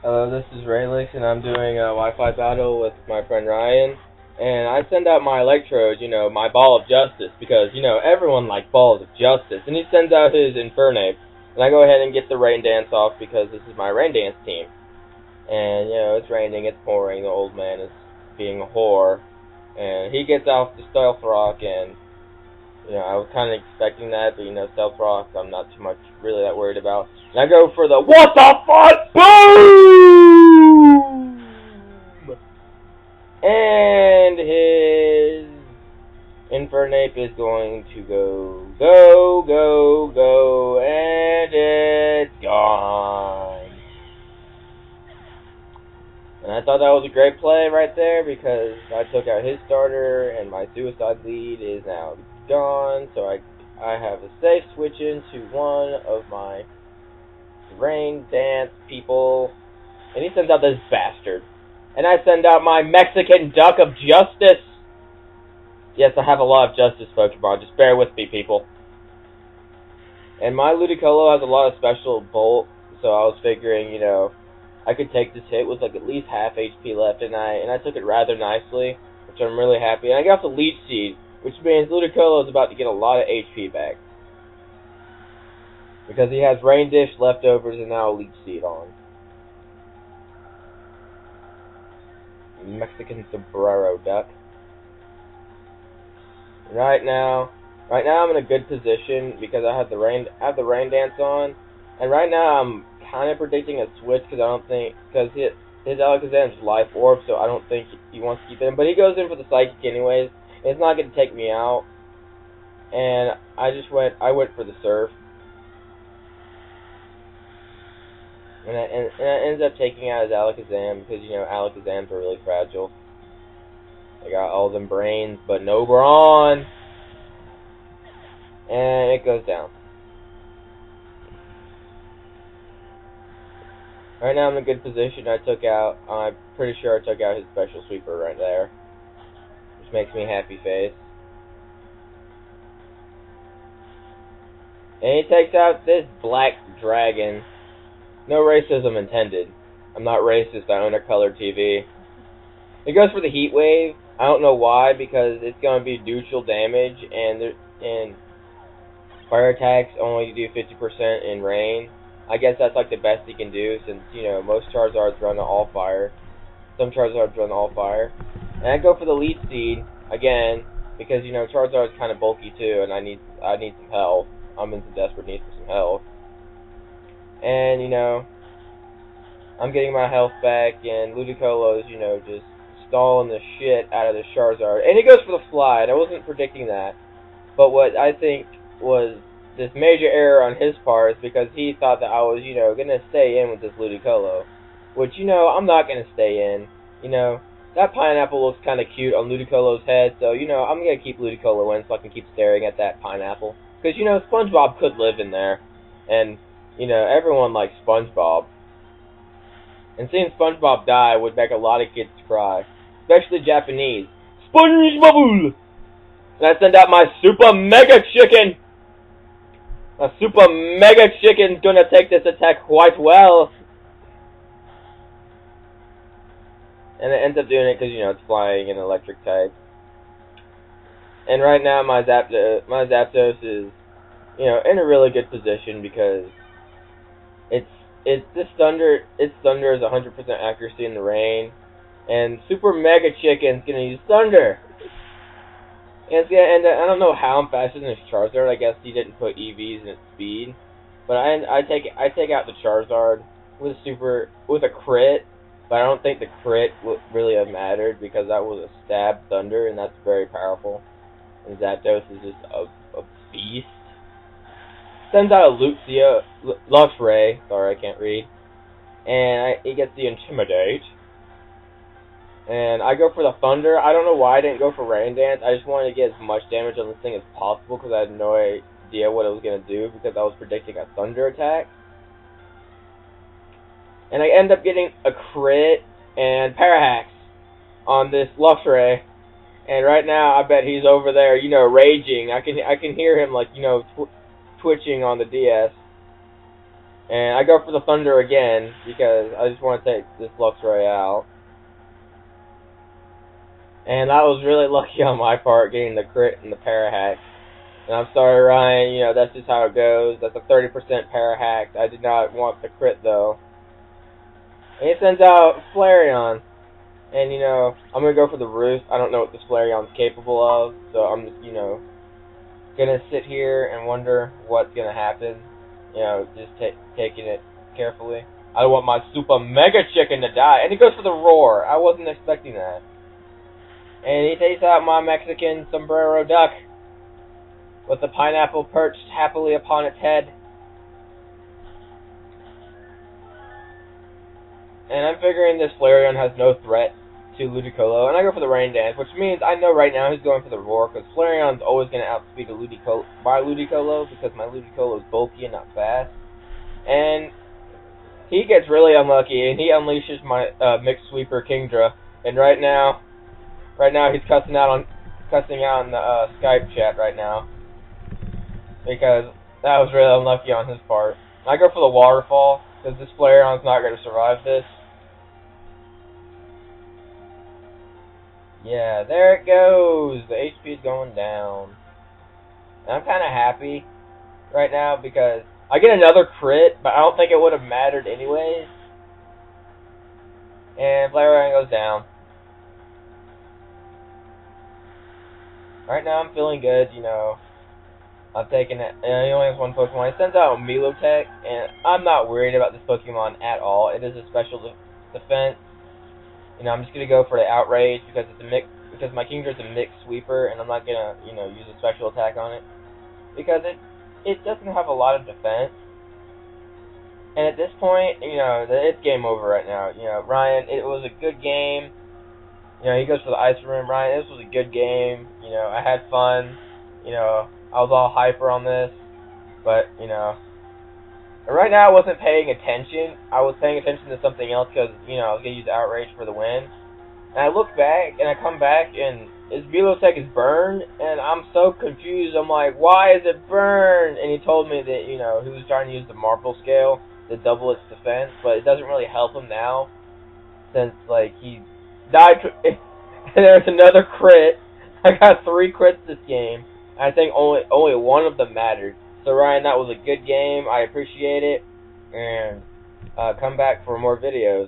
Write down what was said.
Hello, this is Raylix, and I'm doing a Wi-Fi battle with my friend Ryan. And I send out my electrode, my ball of justice, because, everyone likes balls of justice. And he sends out his Infernape. And I go ahead and get the rain dance off because this is my rain dance team. And, it's raining, it's pouring, the old man is being a whore. And he gets off the stealth rock, and, I was kind of expecting that, but, stealth rock, I'm not too much really that worried about. And I go for the what the fuck? Boom! And his Infernape is going to go, and it's gone. And I thought that was a great play right there because I took out his starter and my suicide lead is now gone. So I have a safe switch into one of my rain dance people. And he sends out this bastard. And I send out my Mexican duck of justice. Yes, I have a lot of justice Pokemon. Just bear with me, people. And my Ludicolo has a lot of special bolt. So I was figuring, I could take this hit with like at least half HP left, and I took it rather nicely, which I'm really happy. And I got the Leech Seed, which means Ludicolo is about to get a lot of HP back. Because he has Rain Dish leftovers and now a Leech Seed on. Mexican sombrero duck. Right now I'm in a good position because I have the rain dance on, and right now I'm kind of predicting a switch because his Alakazam's life orb, so I don't think he wants to keep it in. But he goes in for the psychic anyways. And it's not going to take me out, and I went for the surf, and it ends up taking out his Alakazam because Alakazams are really fragile. I got all them brains, but no brawn, and it goes down. Right now I'm in a good position. I'm pretty sure I took out his special sweeper right there, which makes me happy face. And he takes out this black dragon. No racism intended. I'm not racist, I own a color TV. It goes for the heat wave. I don't know why, because it's going to be neutral damage, and fire attacks only do 50% in rain. I guess that's like the best he can do since, most Charizards run all fire. Some Charizards run all fire. And I go for the Leech Seed again because, Charizard's kind of bulky too and I need some health. I'm in some desperate need for some health. And, I'm getting my health back and Ludicolo's, just stalling the shit out of the Charizard. And he goes for the Slide. I wasn't predicting that. But what I think was this major error on his part is because he thought that I was, going to stay in with this Ludicolo. Which, I'm not going to stay in. That pineapple looks kind of cute on Ludicolo's head, so, I'm going to keep Ludicolo in so I can keep staring at that pineapple. Because, SpongeBob could live in there. And, everyone likes SpongeBob. And seeing SpongeBob die would make a lot of kids cry. Especially Japanese. SpongeBob! And I send out my Super Mega Chicken! A Super Mega Chicken's gonna take this attack quite well. And it ends up doing it because, it's flying and electric type. And right now my Zapdos is, in a really good position because its thunder is 100% accuracy in the rain. And Super Mega Chicken's gonna use Thunder. And I don't know how I'm faster than this Charizard. I guess he didn't put EVs in its speed, but I take out the Charizard with a crit. But I don't think the crit would really have mattered because that was a stab Thunder, and that's very powerful. And Zapdos is just a beast. Sends out a Luxray. Sorry, I can't read. And he gets the Intimidate. And I go for the Thunder. I don't know why I didn't go for Rain Dance. I just wanted to get as much damage on this thing as possible because I had no idea what it was going to do because I was predicting a Thunder attack. And I end up getting a crit and Parahax on this Luxray. And right now, I bet he's over there, raging. I can hear him, like, twitching on the DS. And I go for the Thunder again because I just want to take this Lux Royale. And I was really lucky on my part getting the crit and the Parahack. And I'm sorry, Ryan, you know, that's just how it goes. That's a 30% Parahack. I did not want the crit, though. And he sends out Flareon. And, you know, I'm going to go for the Roost. I don't know what this Flareon's capable of. So I'm just, you know, going to sit here and wonder what's going to happen. You know, just taking it carefully. I don't want my Super Mega Chicken to die. And he goes for the Roar. I wasn't expecting that. And he takes out my Mexican sombrero duck with the pineapple perched happily upon its head. And I'm figuring this Flareon has no threat to Ludicolo, and I go for the Rain Dance, which means I know right now he's going for the Roar, because Flareon's always going to outspeed my Ludicolo, because my Ludicolo is bulky and not fast. And he gets really unlucky, and he unleashes my Mixed Sweeper Kingdra, and right now he's cussing out in the Skype chat right now, because that was really unlucky on his part. I go for the Waterfall, because this Flareon's not going to survive this. Yeah, there it goes. The HP is going down. And I'm kind of happy right now because I get another crit, but I don't think it would have mattered anyways. And Flareon goes down. Right now I'm feeling good, you know. I'm taking it. And he only has one Pokemon. He sends out Milotech, and I'm not worried about this Pokemon at all. It is a special defense. You know, I'm just gonna go for the Outrage because it's a mix. Because my Kingdra's a mixed sweeper, and I'm not gonna, you know, use a special attack on it because it doesn't have a lot of defense. And at this point, you know, it's game over right now. You know, Ryan, it was a good game. You know, he goes for the Ice Room. Ryan, this was a good game. You know, I had fun. You know, I was all hyper on this, but you know. Right now I wasn't paying attention. I was paying attention to something else because, you know, I was going to use Outrage for the win. And I look back, and I come back, and his Milotech is burned, and I'm so confused. I'm like, why is it burned? And he told me that, you know, he was trying to use the Marple Scale to double its defense, but it doesn't really help him now since, like, he died. And there's another crit. I got 3 crits this game. I think only one of them mattered. So Ryan, that was a good game. I appreciate it, and come back for more videos.